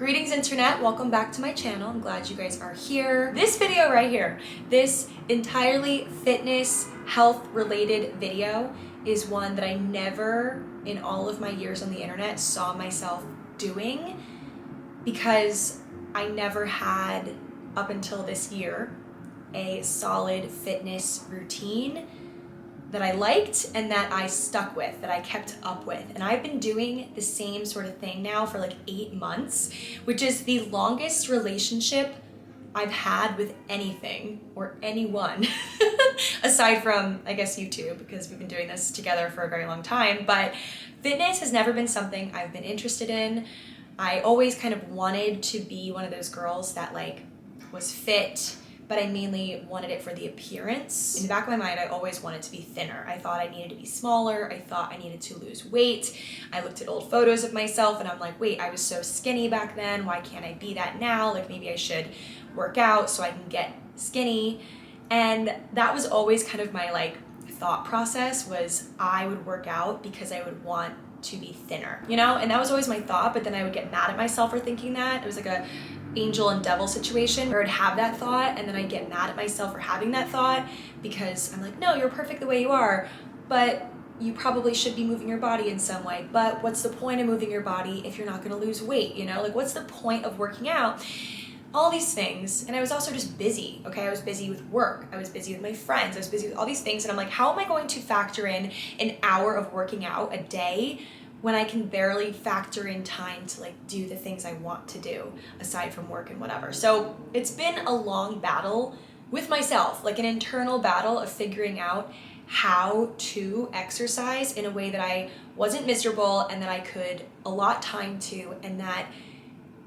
Greetings internet, welcome back to my channel. I'm glad you guys are here. This video right here, this entirely fitness, health related video is one that I never in all of my years on the internet saw myself doing because I never had, up until this year, a solid fitness routine that I liked and that I stuck with, that I kept up with. And I've been doing the same sort of thing now for like 8 months, which is the longest relationship I've had with anything or anyone, aside from, I guess, YouTube, because we've been doing this together for a very long time. But fitness has never been something I've been interested in. I always kind of wanted to be one of those girls that like was fit, but I mainly wanted it for the appearance. In the back of my mind, I always wanted to be thinner. I thought I needed to be smaller. I thought I needed to lose weight. I looked at old photos of myself and I'm like, wait, I was so skinny back then. Why can't I be that now? Like maybe I should work out so I can get skinny. And that was always kind of my like thought process, was I would work out because I would want to be thinner, you know? And that was always my thought, but then I would get mad at myself for thinking that. It was like a angel and devil situation where I'd have that thought and then I'd get mad at myself for having that thought because I'm like, no, you're perfect the way you are, but you probably should be moving your body in some way. But what's the point of moving your body if you're not gonna lose weight, you know? Like, what's the point of working out? All these things. And I was also just busy, okay? I was busy with work. I was busy with my friends. I was busy with all these things. And I'm like, how am I going to factor in an hour of working out a day when I can barely factor in time to like do the things I want to do aside from work and whatever? So it's been a long battle with myself, like an internal battle of figuring out how to exercise in a way that I wasn't miserable and that I could allot time to, and that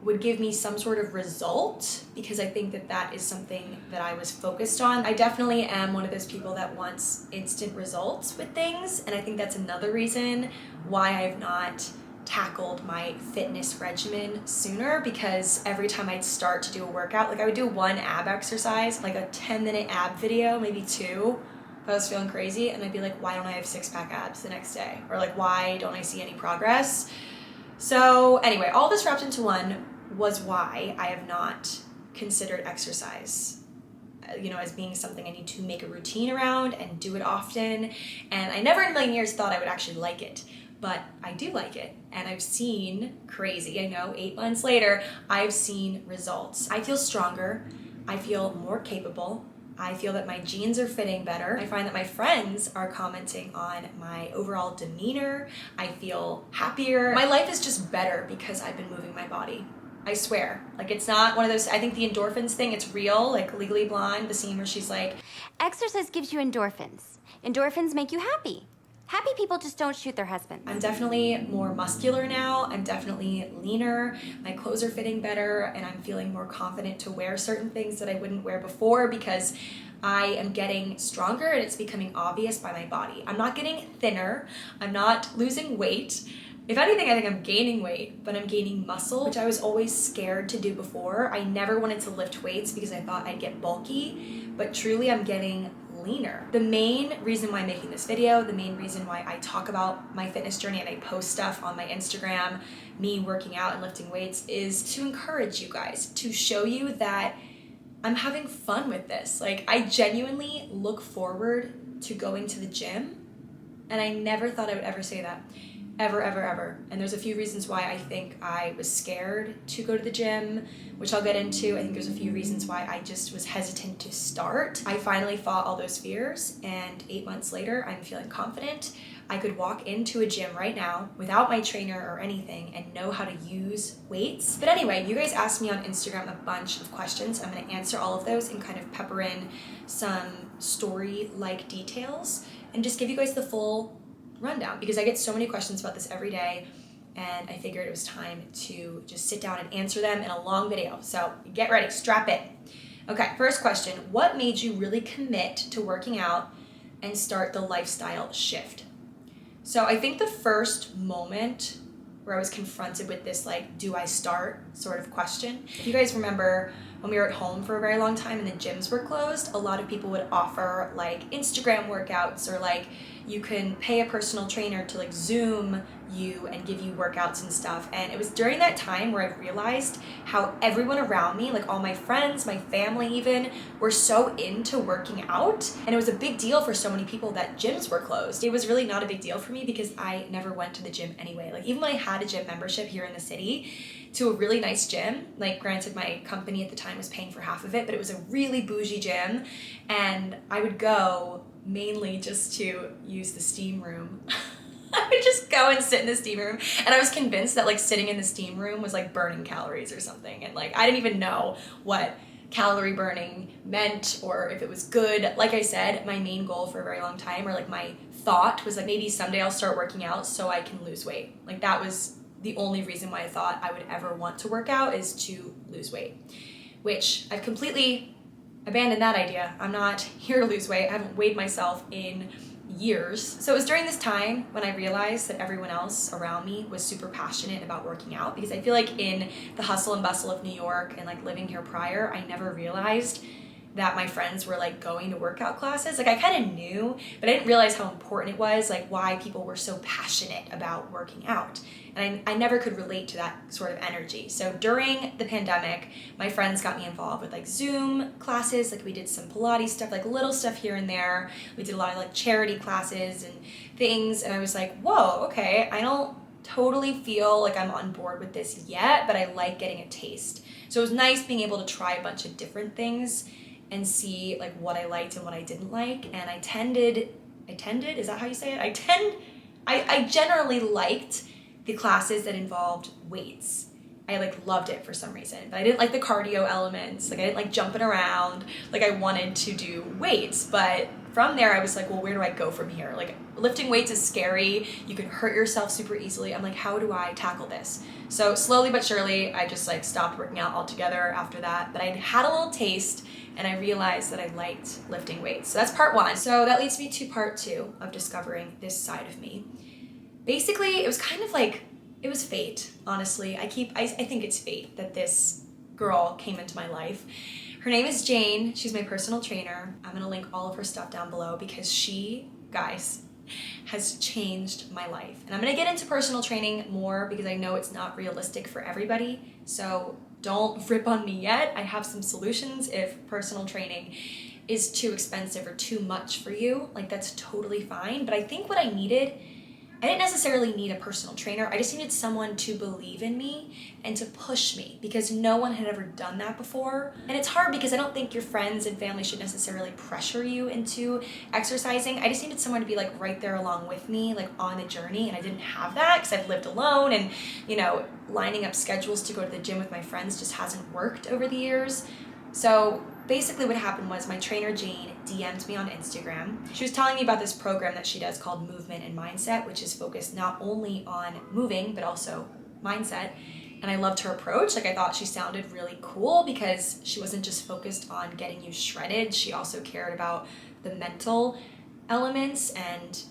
would give me some sort of result, because I think that that is something that I was focused on. I definitely am one of those people that wants instant results with things, and I think that's another reason why I've not tackled my fitness regimen sooner, because every time I'd start to do a workout, like I would do one ab exercise, like a 10-minute ab video, maybe 2, if I was feeling crazy, and I'd be like, why don't I have 6-pack abs the next day? Or like, why don't I see any progress? So anyway, all this wrapped into one was why I have not considered exercise, you know, as being something I need to make a routine around and do it often. And I never in a million years thought I would actually like it, but I do like it. And I've seen, crazy, I know, 8 months later, I've seen results. I feel stronger. I feel more capable. I feel that my jeans are fitting better. I find that my friends are commenting on my overall demeanor. I feel happier. My life is just better because I've been moving my body. I swear. Like, it's not one of those, I think the endorphins thing, it's real, like Legally Blonde, the scene where she's like, exercise gives you endorphins. Endorphins make you happy. Happy people just don't shoot their husbands. I'm definitely more muscular now. I'm definitely leaner. My clothes are fitting better, and I'm feeling more confident to wear certain things that I wouldn't wear before because I am getting stronger and it's becoming obvious by my body. I'm not getting thinner. I'm not losing weight. If anything, I think I'm gaining weight, but I'm gaining muscle, which I was always scared to do before. I never wanted to lift weights because I thought I'd get bulky, but truly I'm getting leaner. The main reason why I'm making this video, the main reason why I talk about my fitness journey and I post stuff on my Instagram, me working out and lifting weights, is to encourage you guys, to show you that I'm having fun with this. Like, I genuinely look forward to going to the gym, and I never thought I would ever say that. Ever, ever, ever. And there's a few reasons why I think I was scared to go to the gym, which I'll get into. I think there's a few reasons why I just was hesitant to start. I finally fought all those fears, and 8 months later, I'm feeling confident. I could walk into a gym right now without my trainer or anything and know how to use weights. But anyway, you guys asked me on Instagram a bunch of questions. I'm gonna answer all of those and kind of pepper in some story-like details and just give you guys the full rundown, because I get so many questions about this every day, and I figured it was time to just sit down and answer them in a long video. So get ready, strap in. Okay, first question, what made you really commit to working out and start the lifestyle shift? So I think the first moment where I was confronted with this, like, do I start sort of question. If you guys remember when we were at home for a very long time and the gyms were closed, a lot of people would offer like Instagram workouts or like you can pay a personal trainer to like Zoom you and give you workouts and stuff. And it was during that time where I realized how everyone around me, like all my friends, my family even, were so into working out. And it was a big deal for so many people that gyms were closed. It was really not a big deal for me because I never went to the gym anyway. Like even when I had a gym membership here in the city to a really nice gym, like granted my company at the time was paying for half of it, but it was a really bougie gym. And I would go mainly just to use the steam room. I would just go and sit in the steam room, and I was convinced that like sitting in the steam room was like burning calories or something, and like I didn't even know what calorie burning meant or if it was good. Like I said, my main goal for a very long time, or like my thought was like maybe someday I'll start working out so I can lose weight. Like that was the only reason why I thought I would ever want to work out, is to lose weight, which I've completely abandoned that idea. I'm not here to lose weight. I haven't weighed myself in years. So it was during this time when I realized that everyone else around me was super passionate about working out, because I feel like in the hustle and bustle of New York and like living here prior, I never realized that my friends were like going to workout classes. Like I kind of knew, but I didn't realize how important it was, like why people were so passionate about working out. And I never could relate to that sort of energy. So during the pandemic, my friends got me involved with like Zoom classes. Like we did some Pilates stuff, like little stuff here and there. We did a lot of like charity classes and things. And I was like, whoa, okay, I don't totally feel like I'm on board with this yet, but I like getting a taste. So it was nice being able to try a bunch of different things and see like what I liked and what I didn't like. And I tended, is that how you say it? I generally liked the classes that involved weights. I like loved it for some reason, but I didn't like the cardio elements. Like I didn't like jumping around. Like I wanted to do weights, but from there I was like, well, where do I go from here? Like lifting weights is scary. You can hurt yourself super easily. I'm like, how do I tackle this? So slowly but surely, I just like stopped working out altogether after that, but I had a little taste and I realized that I liked lifting weights. So that's part one. So that leads me to part two of discovering this side of me. Basically, it was kind of like, it was fate, honestly. I think it's fate that this girl came into my life. Her name is Jane. She's my personal trainer. I'm gonna link all of her stuff down below because she, guys, has changed my life. And I'm gonna get into personal training more because I know it's not realistic for everybody. So don't rip on me yet. I have some solutions if personal training is too expensive or too much for you. Like that's totally fine. But I think what I needed, I didn't necessarily need a personal trainer. I just needed someone to believe in me and to push me, because no one had ever done that before. And it's hard because I don't think your friends and family should necessarily pressure you into exercising. I just needed someone to be like right there along with me, like on the journey. And I didn't have that because I've lived alone, and you know, lining up schedules to go to the gym with my friends just hasn't worked over the years. So basically what happened was my trainer Jane DM'd me on Instagram. She was telling me about this program that she does called Movement and Mindset, which is focused not only on moving, but also mindset. And I loved her approach. Like I thought she sounded really cool because she wasn't just focused on getting you shredded. She also cared about the mental elements and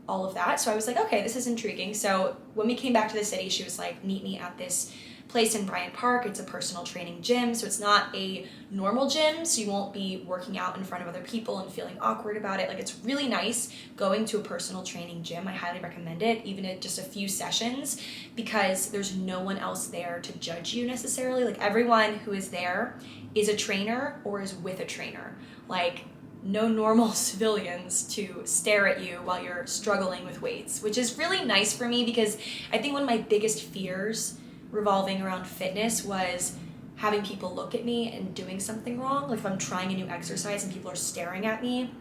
all of that. So I was like, okay, this is intriguing. So when we came back to the city, she was like, meet me at this place in Bryant Park. It's a personal training gym, so it's not a normal gym, so you won't be working out in front of other people and feeling awkward about it. Like it's really nice going to a personal training gym. I highly recommend it, even at just a few sessions, because there's no one else there to judge you necessarily. Like everyone who is there is a trainer or is with a trainer. Like no normal civilians to stare at you while you're struggling with weights, which is really nice for me because I think one of my biggest fears revolving around fitness was having people look at me and doing something wrong. Like if I'm trying a new exercise and people are staring at me,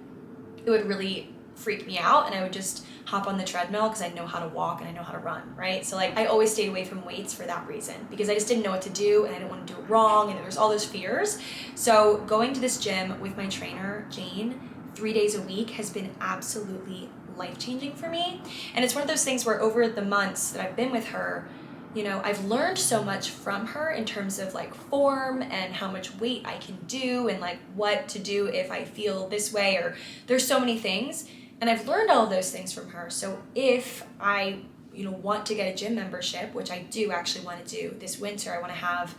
it would really freak me out, and I would just hop on the treadmill because I know how to walk and I know how to run, right? So like I always stayed away from weights for that reason, because I just didn't know what to do and I didn't want to do it wrong, and there's all those fears. So going to this gym with my trainer, Jane, 3 days a week has been absolutely life-changing for me. And it's one of those things where over the months that I've been with her, you know, I've learned so much from her in terms of like form and how much weight I can do and like what to do if I feel this way, or there's so many things. And I've learned all of those things from her. So if I, you know, want to get a gym membership, which I do actually want to do this winter, I want to have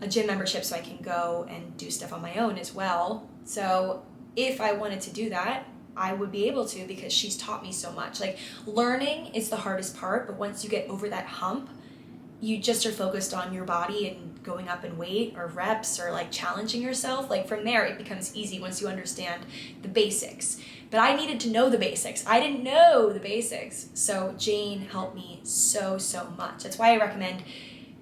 a gym membership so I can go and do stuff on my own as well. So if I wanted to do that, I would be able to because she's taught me so much. Like, learning is the hardest part, but once you get over that hump, you just are focused on your body and going up in weight or reps or like challenging yourself. Like, from there, it becomes easy once you understand the basics. But I needed to know the basics. I didn't know the basics. So Jane helped me so much. That's why I recommend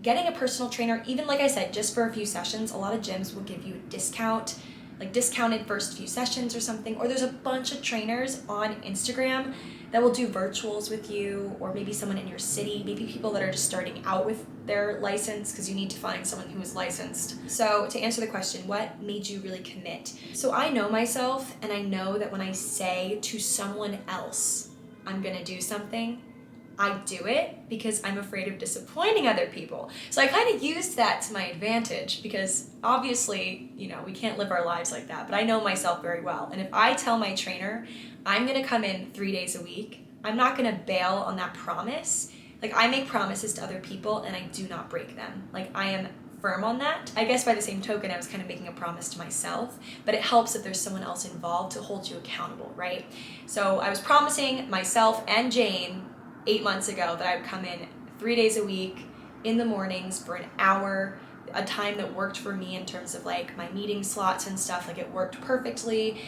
getting a personal trainer, even like I said, just for a few sessions. A lot of gyms will give you a discount, like discounted first few sessions or something, or there's a bunch of trainers on Instagram that will do virtuals with you, or maybe someone in your city, maybe people that are just starting out with their license, because you need to find someone who is licensed. So to answer the question, what made you really commit? So I know myself, and I know that when I say to someone else, I'm gonna do something, I do it because I'm afraid of disappointing other people. So I kind of used that to my advantage because obviously, you know, we can't live our lives like that, but I know myself very well. And if I tell my trainer, I'm gonna come in 3 days a week, I'm not gonna bail on that promise. Like, I make promises to other people and I do not break them. Like, I am firm on that. I guess by the same token, I was kind of making a promise to myself, but it helps if there's someone else involved to hold you accountable, right? So I was promising myself and Jane 8 months ago that I would come in 3 days a week in the mornings for an hour, a time that worked for me in terms of like my meeting slots and stuff. Like, it worked perfectly,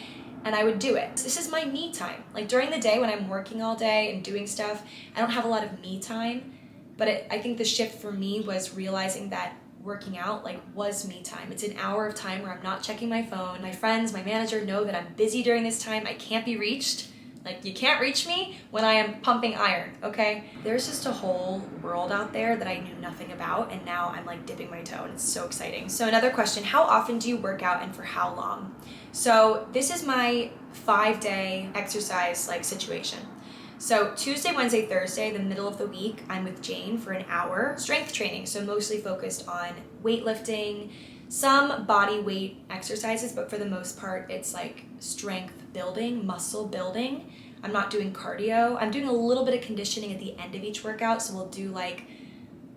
and I would do it. This is my me time. Like, during the day when I'm working all day and doing stuff, I don't have a lot of me time, but I think the shift for me was realizing that working out like was me time. It's an hour of time where I'm not checking my phone. My friends, my manager know that I'm busy during this time. I can't be reached. Like, you can't reach me when I am pumping iron, okay? There's just a whole world out there that I knew nothing about, and now I'm like dipping my toe, and it's so exciting. So another question, how often do you work out and for how long? So this is my 5-day exercise like situation. So Tuesday, Wednesday, Thursday, the middle of the week, I'm with Jane for an hour. Strength training, so mostly focused on weightlifting, some body weight exercises, but for the most part, it's like strength building, muscle building. I'm not doing cardio. I'm doing a little bit of conditioning at the end of each workout. So we'll do like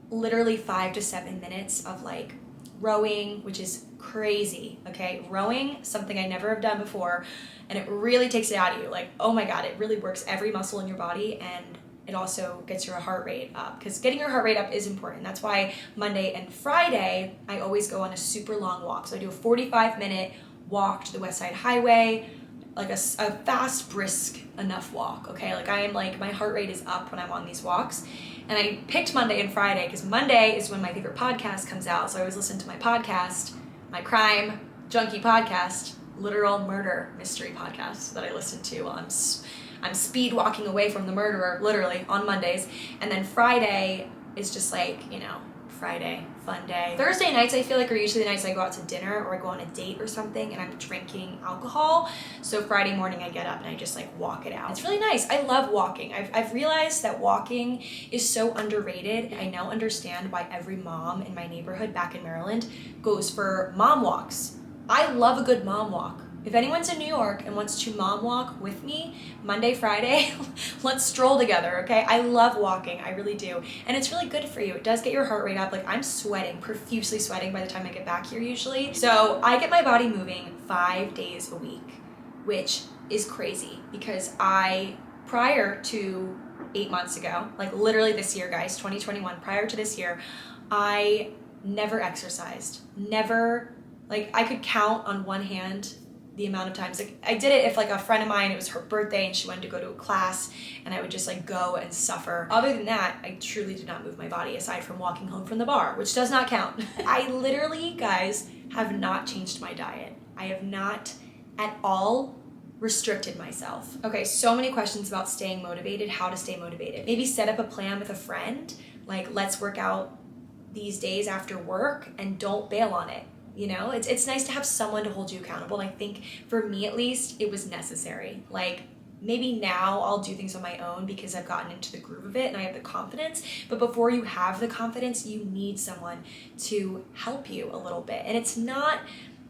literally 5 to 7 minutes of like rowing, which is crazy, okay? Rowing, something I never have done before, and it really takes it out of you. Like, oh my God, it really works every muscle in your body, and it also gets your heart rate up, because getting your heart rate up is important. That's why Monday and Friday, I always go on a super long walk. So I do a 45-minute walk to the West Side Highway, like a fast, brisk enough walk, okay? Like, I am like, my heart rate is up when I'm on these walks. And I picked Monday and Friday because Monday is when my favorite podcast comes out. So I always listen to my podcast, my crime junkie podcast, literal murder mystery podcast that I listen to while I'm speed walking away from the murderer, literally, on Mondays. And then Friday is just like, you know, Friday, fun day. Thursday nights, I feel like, are usually the nights I go out to dinner or I go on a date or something and I'm drinking alcohol. So Friday morning I get up and I just like walk it out. It's really nice. I love walking. I've realized that walking is so underrated. I now understand why every mom in my neighborhood back in Maryland goes for mom walks. I love a good mom walk. If anyone's in New York and wants to mom walk with me Monday, Friday, let's stroll together, okay? I love walking, I really do. And it's really good for you. It does get your heart rate up. Like, I'm sweating, profusely sweating by the time I get back here usually. So I get my body moving 5 days a week, which is crazy because prior to 8 months ago, like literally this year, guys, 2021, prior to this year, I never exercised. Never, like, I could count on one hand the amount of times. Like, I did it if like a friend of mine, it was her birthday and she wanted to go to a class, and I would just like go and suffer. Other than that, I truly did not move my body aside from walking home from the bar, which does not count. I literally, guys, have not changed my diet. I have not at all restricted myself. Okay, so many questions about staying motivated, how to stay motivated. Maybe set up a plan with a friend, like, let's work out these days after work and don't bail on it. You know, it's nice to have someone to hold you accountable. And I think for me, at least, it was necessary. Like, maybe now I'll do things on my own because I've gotten into the groove of it and I have the confidence. But before you have the confidence, you need someone to help you a little bit. And it's not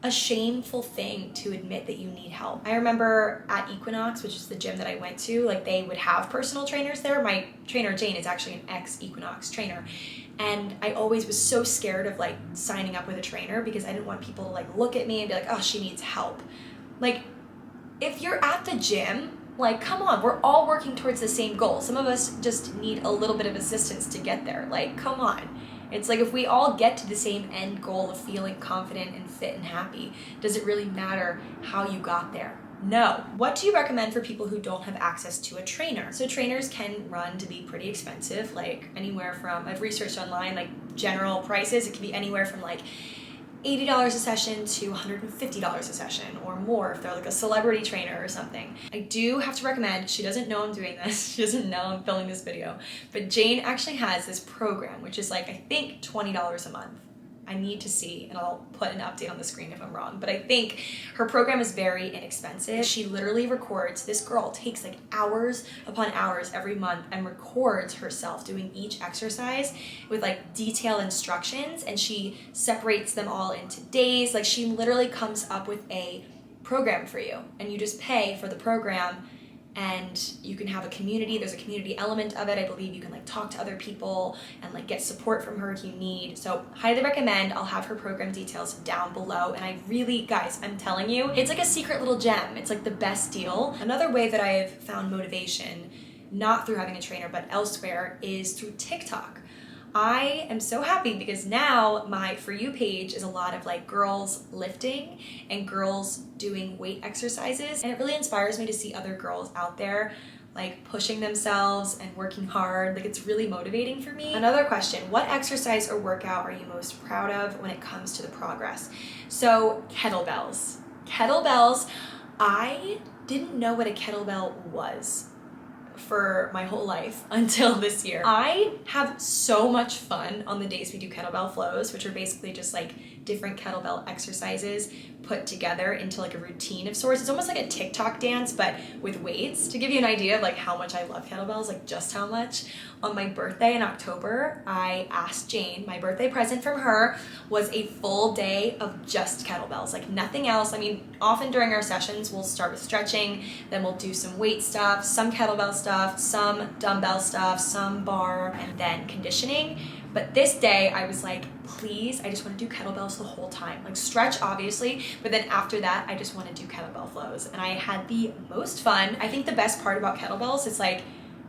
a shameful thing to admit that you need help. I remember at Equinox, which is the gym that I went to, like, they would have personal trainers there. My trainer, Jane, is actually an ex-Equinox trainer. And I always was so scared of like signing up with a trainer because I didn't want people to like look at me and be like, oh, she needs help. Like, if you're at the gym, like, come on, we're all working towards the same goal. Some of us just need a little bit of assistance to get there. Like, come on. It's like if we all get to the same end goal of feeling confident and fit and happy, does it really matter how you got there? No. What do you recommend for people who don't have access to a trainer? So trainers can run to be pretty expensive, like anywhere from, I've researched online, like general prices, it can be anywhere from like $80 a session to $150 a session or more if they're like a celebrity trainer or something. I do have to recommend, she doesn't know I'm doing this, she doesn't know I'm filming this video, but Jane actually has this program, which is like, I think $20 a month. I need to see, and I'll put an update on the screen if I'm wrong, but I think her program is very inexpensive. She literally records, this girl takes like hours upon hours every month and records herself doing each exercise with like detailed instructions, and she separates them all into days. Like she literally comes up with a program for you, and you just pay for the program, and you can have a community. There's a community element of it. I believe you can like talk to other people and like get support from her if you need. So highly recommend. I'll have her program details down below. And I really, guys, I'm telling you, it's like a secret little gem. It's like the best deal. Another way that I have found motivation, not through having a trainer, but elsewhere, is through TikTok. I am so happy because now my For You page is a lot of like girls lifting and girls doing weight exercises, and it really inspires me to see other girls out there like pushing themselves and working hard. Like it's really motivating for me. Another question, what exercise or workout are you most proud of when it comes to the progress? So kettlebells. Kettlebells, I didn't know what a kettlebell was for my whole life until this year. I have so much fun on the days we do kettlebell flows, which are basically just like different kettlebell exercises put together into like a routine of sorts. It's almost like a TikTok dance, but with weights. To give you an idea of like how much I love kettlebells, like just how much, on my birthday in October, I asked Jane, my birthday present from her was a full day of just kettlebells, like nothing else. I mean, often during our sessions, we'll start with stretching, then we'll do some weight stuff, some kettlebell stuff, some dumbbell stuff, some bar, and then conditioning. But this day I was like, please, I just want to do kettlebells the whole time. Like stretch obviously, but then after that, I just want to do kettlebell flows. And I had the most fun. I think the best part about kettlebells is like,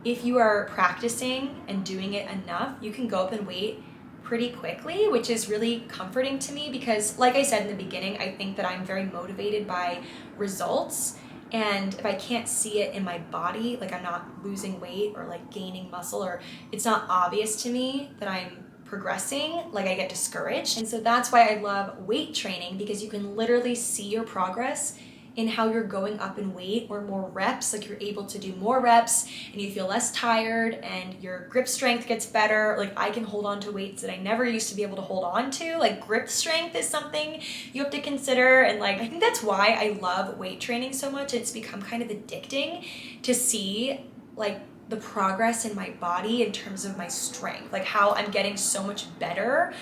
if you are practicing and doing it enough, you can go up in weight pretty quickly, which is really comforting to me because like I said in the beginning, I think that I'm very motivated by results. And if I can't see it in my body, like I'm not losing weight or like gaining muscle, or it's not obvious to me that I'm progressing, like I get discouraged. And so that's why I love weight training, because you can literally see your progress in how you're going up in weight or more reps. Like you're able to do more reps and you feel less tired and your grip strength gets better. Like I can hold on to weights that I never used to be able to hold on to. Like grip strength is something you have to consider. And like, I think that's why I love weight training so much. It's become kind of addicting to see like the progress in my body in terms of my strength, like how I'm getting so much better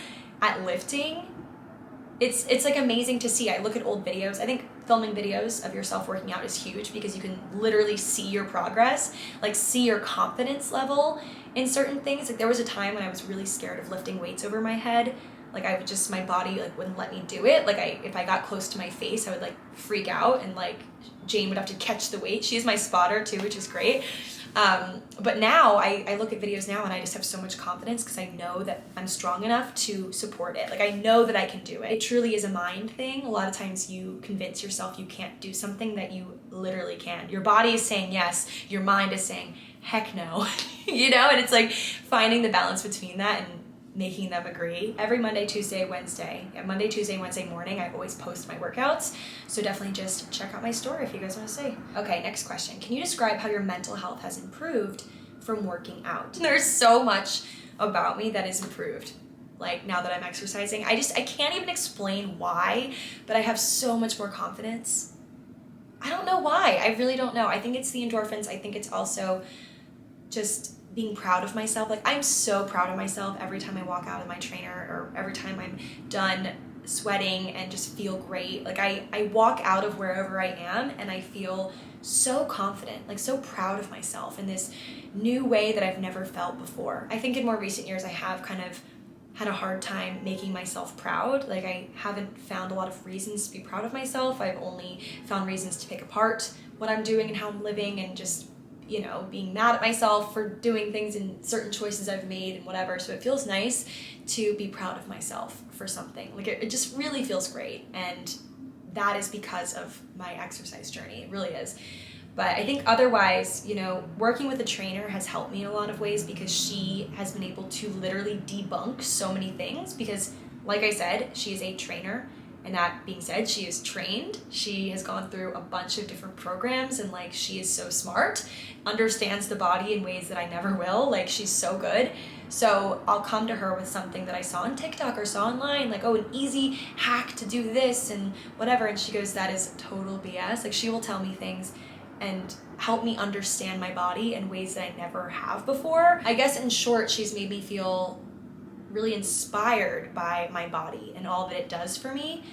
at lifting. It's like amazing to see. I look at old videos. I think filming videos of yourself working out is huge because you can literally see your progress, like see your confidence level in certain things. Like there was a time when I was really scared of lifting weights over my head. Like I would just, my body like wouldn't let me do it. Like if I got close to my face, I would like freak out, and like Jane would have to catch the weight. She is my spotter too, which is great. But now I look at videos now and I just have so much confidence because I know that I'm strong enough to support it. Like I know that I can do it. It truly is a mind thing. A lot of times you convince yourself you can't do something that you literally can. Your body is saying yes, your mind is saying heck no, you know? And it's like finding the balance between that and making them agree. Every Monday, Tuesday, Wednesday, Monday, Tuesday, Wednesday morning, I always post my workouts. So definitely just check out my story if you guys want to see. Okay, next question. Can you describe how your mental health has improved from working out? There's so much about me that is improved. Like now that I'm exercising, I can't even explain why, but I have so much more confidence. I don't know why. I really don't know. I think it's the endorphins. I think it's also just being proud of myself. Like I'm so proud of myself every time I walk out of my trainer or every time I'm done sweating and just feel great. Like I walk out of wherever I am and I feel so confident, like so proud of myself in this new way that I've never felt before. I think in more recent years I have kind of had a hard time making myself proud. Like, I haven't found a lot of reasons to be proud of myself. I've only found reasons to pick apart what I'm doing and how I'm living, and just, you know, being mad at myself for doing things and certain choices I've made and whatever. So it feels nice to be proud of myself for something. Like, it just really feels great. And that is because of my exercise journey. It really is. But I think otherwise, you know, working with a trainer has helped me in a lot of ways, because she has been able to literally debunk so many things. Because, like I said, she is a trainer. And that being said, she is trained. She has gone through a bunch of different programs, and like, she is so smart, understands the body in ways that I never will. Like, she's so good. So I'll come to her with something that I saw on TikTok or saw online, like, oh, an easy hack to do this and whatever. And she goes, that is total BS. Like, she will tell me things and help me understand my body in ways that I never have before. I guess in short, she's made me feel really inspired by my body and all that it does for me.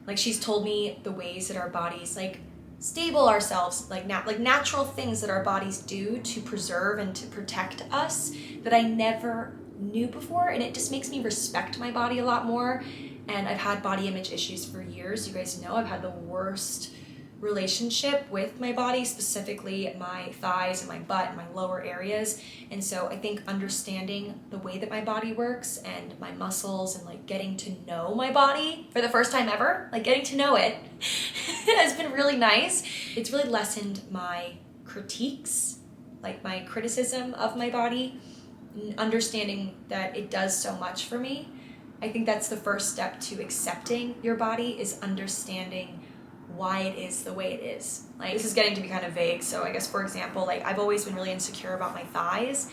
Like, she's told me the ways that our bodies like stable ourselves, like natural things that our bodies do to preserve and to protect us that I never knew before. And it just makes me respect my body a lot more. And I've had body image issues for years. You guys know I've had the worst relationship with my body, specifically my thighs and my butt and my lower areas. And so I think understanding the way that my body works and my muscles, and like getting to know my body for the first time ever, like getting to know it has been really nice. It's really lessened my critiques, like my criticism of my body, understanding that it does so much for me. I think that's the first step to accepting your body, is understanding why it is the way it is. Like, this is getting to be kind of vague, so I guess, for example, like, I've always been really insecure about my thighs,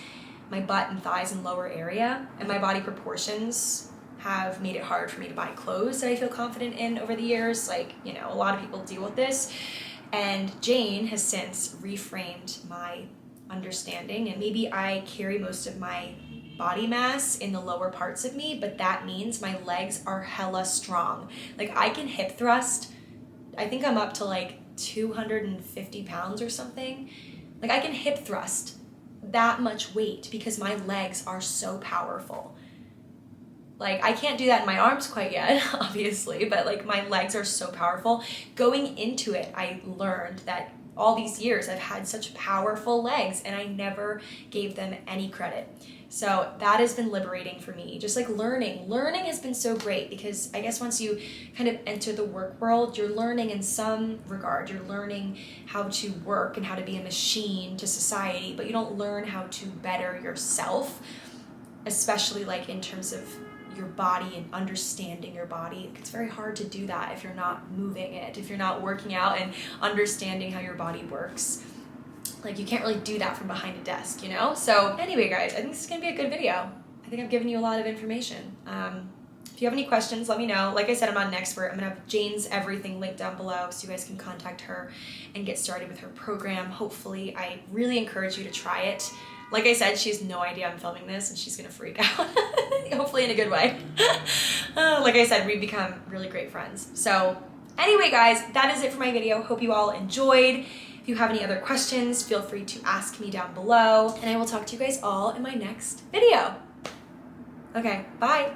my butt and thighs and lower area, and my body proportions have made it hard for me to buy clothes that I feel confident in over the years. Like, you know, a lot of people deal with this, and Jane has since reframed my understanding, and maybe I carry most of my body mass in the lower parts of me, but that means my legs are hella strong. Like, I can hip thrust. I think I'm up to like 250 pounds or something. Like, I can hip thrust that much weight because my legs are so powerful. Like, I can't do that in my arms quite yet, obviously, but like, my legs are so powerful. Going into it, I learned that all these years I've had such powerful legs, and I never gave them any credit. So that has been liberating for me. Just like learning has been so great, because I guess once you kind of enter the work world, you're learning in some regard. You're learning how to work and how to be a machine to society, but you don't learn how to better yourself, especially like in terms of your body and understanding your body. It's very hard to do that if you're not moving it, if you're not working out and understanding how your body works. Like, you can't really do that from behind a desk, you know? So anyway, guys, I think this is gonna be a good video. I think I've given you a lot of information. If you have any questions, let me know. Like I said, I'm not an expert. I'm gonna have Jane's everything linked down below, so you guys can contact her and get started with her program. Hopefully, I really encourage you to try it. Like I said, she has no idea I'm filming this, and she's gonna freak out. Hopefully in a good way. Like I said, we've become really great friends. So anyway, guys, that is it for my video. Hope you all enjoyed. If you have any other questions, feel free to ask me down below, and I will talk to you guys all in my next video. Okay, bye.